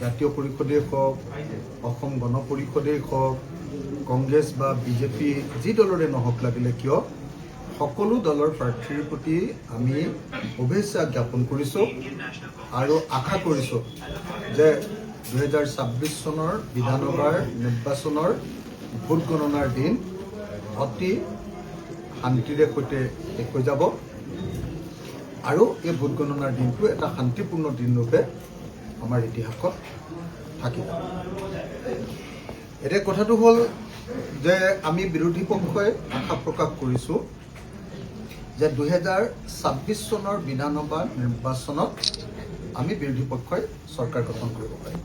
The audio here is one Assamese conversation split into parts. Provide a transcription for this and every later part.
জাতীয় পৰিষদেই হওক, অসম গণ পৰিষদেই হওক, কংগ্ৰেছ বা বিজেপি যি দলৰে নহওক লাগিলে কিয়, সকলো দলৰ প্ৰাৰ্থীৰ প্ৰতি আমি শুভেচ্ছা জ্ঞাপন কৰিছোঁ আৰু আশা কৰিছোঁ যে 2026 চনৰ বিধানসভাৰ নিৰ্বাচনৰ ভোট গণনাৰ দিন অতি শান্তিৰে সৈতে শেষ হৈ যাব আৰু এই ভোট গণনাৰ দিনটো এটা শান্তিপূৰ্ণ দিনৰূপে আমাৰ ইতিহাসত থাকিব। এতিয়া কথাটো হ'ল যে আমি বিৰোধী পক্ষই আশা প্ৰকাশ কৰিছোঁ যে 2026 চনৰ বিধানসভা নিৰ্বাচনত আমি বিৰোধী পক্ষই চৰকাৰ গঠন কৰিব পাৰিম।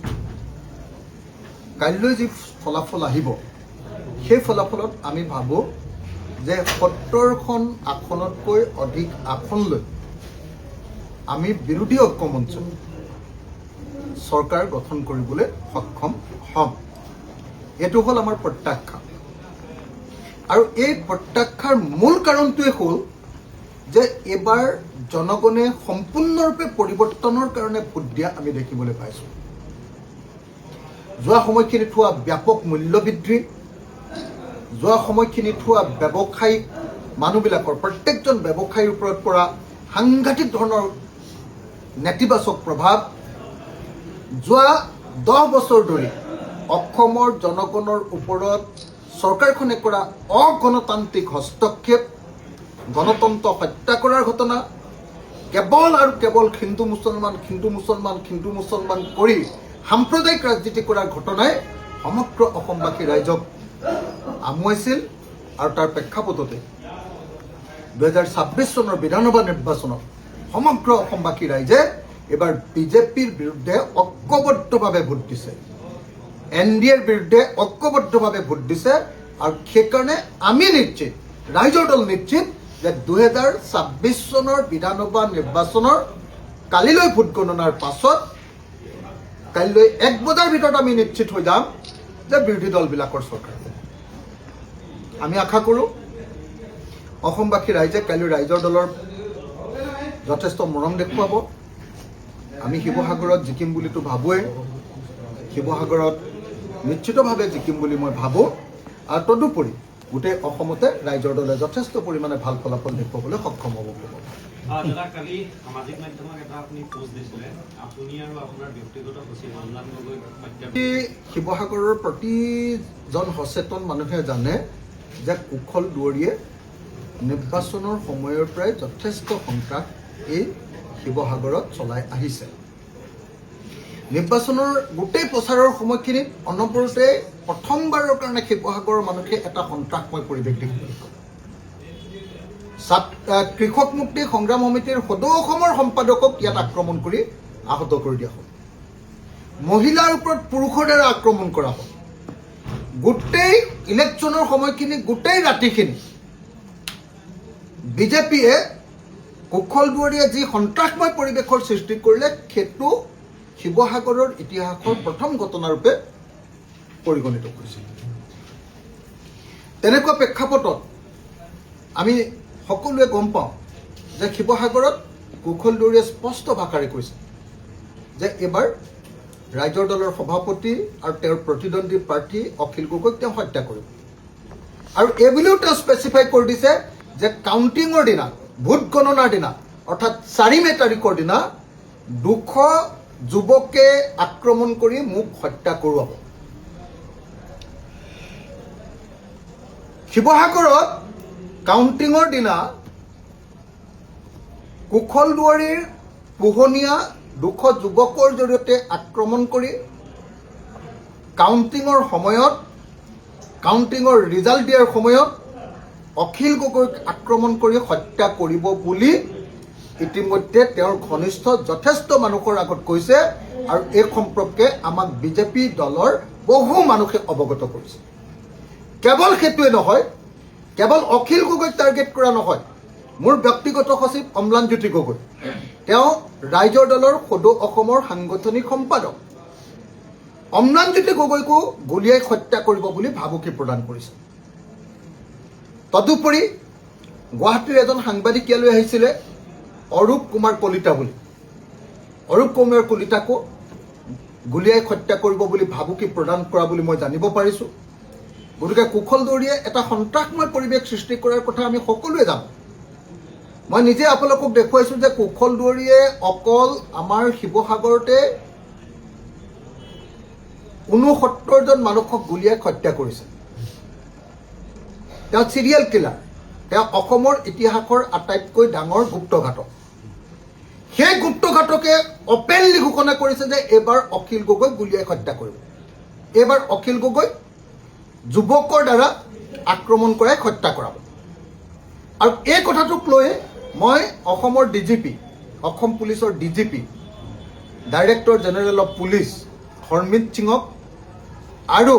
কাইলৈ যি ফলাফল আহিব সেই ফলাফলত আমি ভাবোঁ যে 70খন আসনতকৈ অধিক আসন লৈ আমি বিৰোধী ঐক্যমঞ্চ চৰকাৰ গঠন কৰিবলৈ সক্ষম হ'ম। এইটো হ'ল আমাৰ প্ৰত্যাশা আৰু এই প্ৰত্যাশাৰ মূল কাৰণটোৱে হ'ল যে এইবাৰ জনগণে সম্পূৰ্ণৰূপে পৰিৱৰ্তনৰ কাৰণে ভোট দিয়া আমি দেখিবলৈ পাইছোঁ। যোৱা সময়খিনিত হোৱা ব্যাপক মূল্যবৃদ্ধি, যোৱা সময়খিনিত হোৱা ব্যৱসায়িক মানুহবিলাকৰ প্ৰত্যেকজন ব্যৱসায়ীৰ ওপৰত পৰা সাংঘাতিক ধৰণৰ নেতিবাচক প্ৰভাৱ, যোৱা 10 বছৰ ধৰি অসমৰ জনগণৰ ওপৰত চৰকাৰখনে কৰা অগণতান্ত্ৰিক হস্তক্ষেপ, গণতন্ত্ৰ হত্যা কৰাৰ ঘটনা, কেৱল আৰু কেৱল হিন্দু মুছলমান কৰি সাম্প্ৰদায়িক ৰাজনীতি কৰাৰ ঘটনাই সমগ্ৰ অসমবাসী ৰাইজক আমুৱাইছিল আৰু তাৰ প্ৰেক্ষাপটতে 2026 চনৰ বিধানসভা নিৰ্বাচনত সমগ্ৰ অসমবাসী ৰাইজে এবাৰ বিজেপিৰ বিৰুদ্ধে ঐক্যবদ্ধভাৱে ভোট দিছে, NDAৰ বিৰুদ্ধে ঐক্যবদ্ধভাৱে ভোট দিছে আৰু সেইকাৰণে আমি নিশ্চিত, ৰাইজৰ দল নিশ্চিত যে 2026 চনৰ বিধানসভা নিৰ্বাচনৰ কালিলৈ ভোট গণনাৰ পাছত কাইলৈ 1 বজাৰ ভিতৰত আমি নিশ্চিত হৈ যাম যে বিৰোধী দলবিলাকৰ চৰকাৰ। আমি আশা কৰোঁ অসমবাসী ৰাইজে কাইলৈ ৰাইজৰ দলৰ যথেষ্ট মৰম দেখুৱাব। আমি শিৱসাগৰত জিকিম বুলিতো ভাবোৱেই, শিৱসাগৰত নিশ্চিতভাৱে জিকিম বুলি মই ভাবোঁ আৰু তদুপৰি গোটেই অসমতে ৰাইজৰ দলে যথেষ্ট পৰিমাণে ভাল ফলাফল দেখুৱাবলৈ সক্ষম হ'ব। কালি সামাজিক মাধ্যমত এটা আপুনি পোষ্ট দিছিলে, আপুনি আৰু আপোনাৰ ব্যক্তিগত সচিব অম্লান গগৈ শিৱসাগৰৰ প্ৰতিজন সচেতন মানুহে জানে যে কুশল দুৱৰীয়ে নিৰ্বাচনৰ সময়ৰ পৰাই যথেষ্ট সন্ত্ৰাস এই শিৱসাগৰত চলাই আহিছে। নিৰ্বাচনৰ গোটেই প্ৰচাৰৰ সময়খিনিত অনবৰতে প্ৰথমবাৰৰ কাৰণে শিৱসাগৰৰ মানুহে এটা সন্ত্ৰাসময় পৰিৱেশ দেখিবলৈ পায়। কৃষক মুক্তি সংগ্ৰাম সমিতিৰ সদৌ অসমৰ সম্পাদকক ইয়াত আক্ৰমণ কৰি আহত কৰি দিয়া হ'ল। মহিলাৰ ওপৰত পুৰুষৰ দ্বাৰা আক্ৰমণ কৰা হ'ল। গোটেই ইলেকশ্যনৰ সময়খিনি, গোটেই ৰাতিখিনি বিজেপিয়ে কুশল দুৱৰীয়ে যি সন্ত্ৰাসময় পৰিৱেশৰ সৃষ্টি কৰিলে সেইটো শিৱসাগৰৰ ইতিহাসৰ প্ৰথম ঘটনাৰূপে পৰিগণিত কৰিছিল। তেনেকুৱা প্ৰেক্ষাপটত আমি সকলোৱে গম পাওঁ যে শিৱসাগৰত কুশল দুৱৰীয়ে স্পষ্ট ভাষাৰে কৈছে যে এইবাৰ ৰাইজৰ দলৰ সভাপতি আৰু তেওঁৰ প্ৰতিদ্বন্দ্বী প্ৰাৰ্থী অখিল গগৈক তেওঁ হত্যা কৰিব আৰু এইবুলিও তেওঁ স্পেচিফাই কৰি দিছে যে কাউণ্টিঙৰ দিনা, ভোট গণনাৰ দিনা অৰ্থাৎ 4 মে তাৰিখৰ দিনা 200 যুৱকে আক্ৰমণ কৰি মোক হত্যা কৰোৱাব। শিৱসাগৰত কাউণ্টিঙৰ দিনা কুশল দুৱৰীৰ পোহনীয়া 200 যুৱকৰ জৰিয়তে আক্ৰমণ কৰি কাউণ্টিঙৰ সময়ত, কাউণ্টিঙৰ ৰিজাল্ট দিয়াৰ সময়ত অখিল গগৈক আক্ৰমণ কৰি হত্যা কৰিব বুলি ইতিমধ্যে তেওঁৰ ঘনিষ্ঠ যথেষ্ট মানুহৰ আগত কৈছে আৰু এই সম্পৰ্কে আমাক বিজেপি দলৰ বহু মানুহে অৱগত কৰিছে। কেৱল সেইটোৱে নহয়, কেৱল অখিল গগৈক টাৰ্গেট কৰা নহয়, মোৰ ব্যক্তিগত সচিব অম্লানজ্যোতি গগৈ, তেওঁ ৰাইজৰ দলৰ সদৌ অসমৰ সাংগঠনিক সম্পাদক, অম্লানজ্যোতি গগৈকো গুলীয়াই হত্যা কৰিব বুলি ভাবুকি প্ৰদান কৰিছে। তদুপৰি গুৱাহাটীৰ এজন সাংবাদিক ইয়ালৈ আহিছিলে, অৰূপ কুমাৰ কলিতা বুলি। অৰূপ কুমাৰ কলিতাকো গুলিয়াই হত্যা কৰিব বুলি ভাবুকি প্ৰদান কৰা বুলি মই জানিব পাৰিছোঁ। গতিকে কুশল দুৱৰীয়ে এটা সন্ত্ৰাসময় পৰিৱেশ সৃষ্টি কৰাৰ কথা আমি সকলোৱে জানো। মই নিজে আপোনালোকক দেখুৱাইছোঁ যে কুশল দুৱৰীয়ে অকল আমাৰ শিৱসাগৰতে ৬৯জন মানুহক গুলিয়াই হত্যা কৰিছে। তেওঁ চিৰিয়েল কিলাৰ, তেওঁ অসমৰ ইতিহাসৰ আটাইতকৈ ডাঙৰ গুপ্তঘাতক। সেই গুপ্তঘাতকে অপেনলি ঘোষণা কৰিছে যে এইবাৰ অখিল গগৈ গুলিয়াই হত্যা কৰিব। এইবাৰ অখিল গগৈ যুৱকৰ দ্বাৰা আক্ৰমণ কৰাই হত্যা কৰাব। আৰু এই কথাটোক লৈ মই অসমৰ ডিজিপি, অসম পুলিচৰ DGP, director general of police Harmit সিঙক আৰু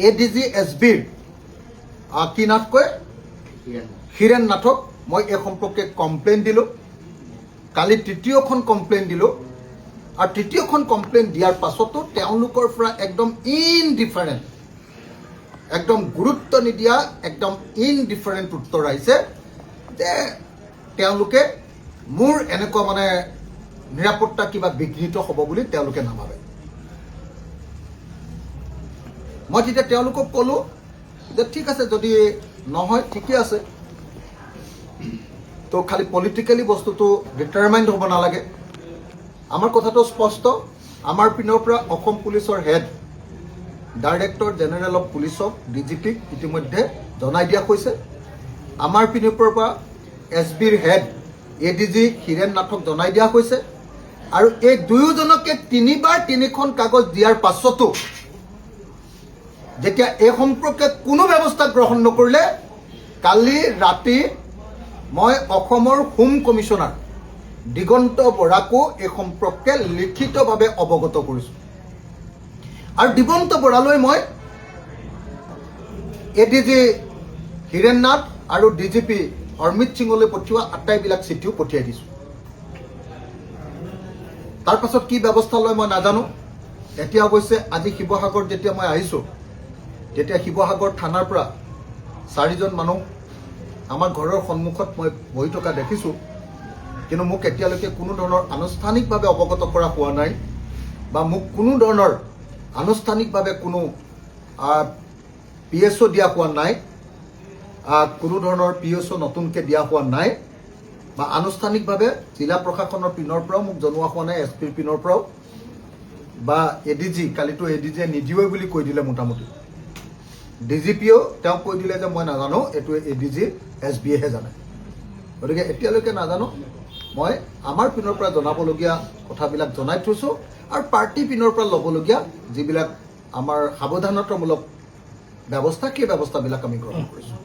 এডিজি এছবিৰ কি নাথ কয় হীৰেণ নাথক মই এই সম্পৰ্কে কমপ্লেইন দিলোঁ। কালি তৃতীয়খন কমপ্লেইন দিলোঁ। আৰু তৃতীয়খন কমপ্লেইন দিয়াৰ পাছতো তেওঁলোকৰ পৰা একদম ইনডিফাৰেণ্ট, একদম গুৰুত্ব নিদিয়া, একদম ইনডিফাৰেণ্ট উত্তৰ আহিছে যে তেওঁলোকে মোৰ এনেকুৱা মানে নিৰাপত্তা কিবা বিঘ্নিত হ'ব বুলি তেওঁলোকে নাভাবে। মই তেতিয়া তেওঁলোকক ক'লোঁ যে ঠিক আছে, যদি নহয় ঠিকে আছে, তো খালি পলিটিকেলি বস্তুটো ডিটাৰমাইণ্ড হ'ব নালাগে। আমাৰ কথাটো স্পষ্ট। আমাৰ পিনৰ পৰা অসম পুলিচৰ হেড ডাইৰেক্টৰ জেনেৰেল অফ পুলিচক ডিজিপিক ইতিমধ্যে জনাই দিয়া হৈছে। আমাৰ পিনৰ পৰা এছবিৰ হেড এডিজি হীৰেণ নাথক জনাই দিয়া হৈছে। আৰু এই দুয়োজনকে 3বাৰ 3খন কাগজ দিয়াৰ পাছতো যেতিয়া এই সম্পৰ্কে কোনো ব্যৱস্থা গ্ৰহণ নকৰিলে, কালি ৰাতি মই অসমৰ হোম কমিশ্যনাৰ দিগন্ত বৰাকো এই সম্পৰ্কে লিখিতভাৱে অৱগত কৰিছোঁ। আৰু দিগন্ত বৰালৈ মই এডিজি হীৰেণ নাথ আৰু ডিজিপি হৰমিত সিঙলৈ পঠিওৱা আটাইবিলাক চিঠিও পঠিয়াই দিছোঁ। তাৰ পাছত কি ব্যৱস্থা লয় মই নাজানো। এতিয়া অৱশ্যে আজি শিৱসাগৰ যেতিয়া মই আহিছোঁ, তেতিয়া শিৱসাগৰ থানাৰ পৰা 4জন মানুহ আমাৰ ঘৰৰ সন্মুখত মই বহি থকা দেখিছোঁ। কিন্তু মোক এতিয়ালৈকে কোনো ধৰণৰ আনুষ্ঠানিকভাৱে অৱগত কৰা হোৱা নাই, বা মোক কোনো ধৰণৰ আনুষ্ঠানিকভাৱে কোনো PSO দিয়া হোৱা নাই, কোনো ধৰণৰ PSO নতুনকৈ দিয়া হোৱা নাই, বা আনুষ্ঠানিকভাৱে জিলা প্ৰশাসনৰ পিনৰ পৰাও মোক জনোৱা হোৱা নাই, SPৰ পিনৰ পৰাও, বা এডিজি, কালিতো এডিজিয়ে নিদিয়ে বুলি কৈ দিলে মোটামুটি। ডিজিপিও তেওঁ কৈ দিলে যে মই নাজানো, এইটো এডিজি SBয়েহে জানে। গতিকে এতিয়ালৈকে নাজানো। মই আমাৰ পিনৰ পৰা জনাবলগীয়া কথাবিলাক জনাই থৈছোঁ, আৰু পাৰ্টি পিনৰ পৰা ল'বলগীয়া যিবিলাক আমাৰ সাৱধানতামূলক ব্যৱস্থা, সেই ব্যৱস্থাবিলাক আমি গ্ৰহণ কৰিছোঁ।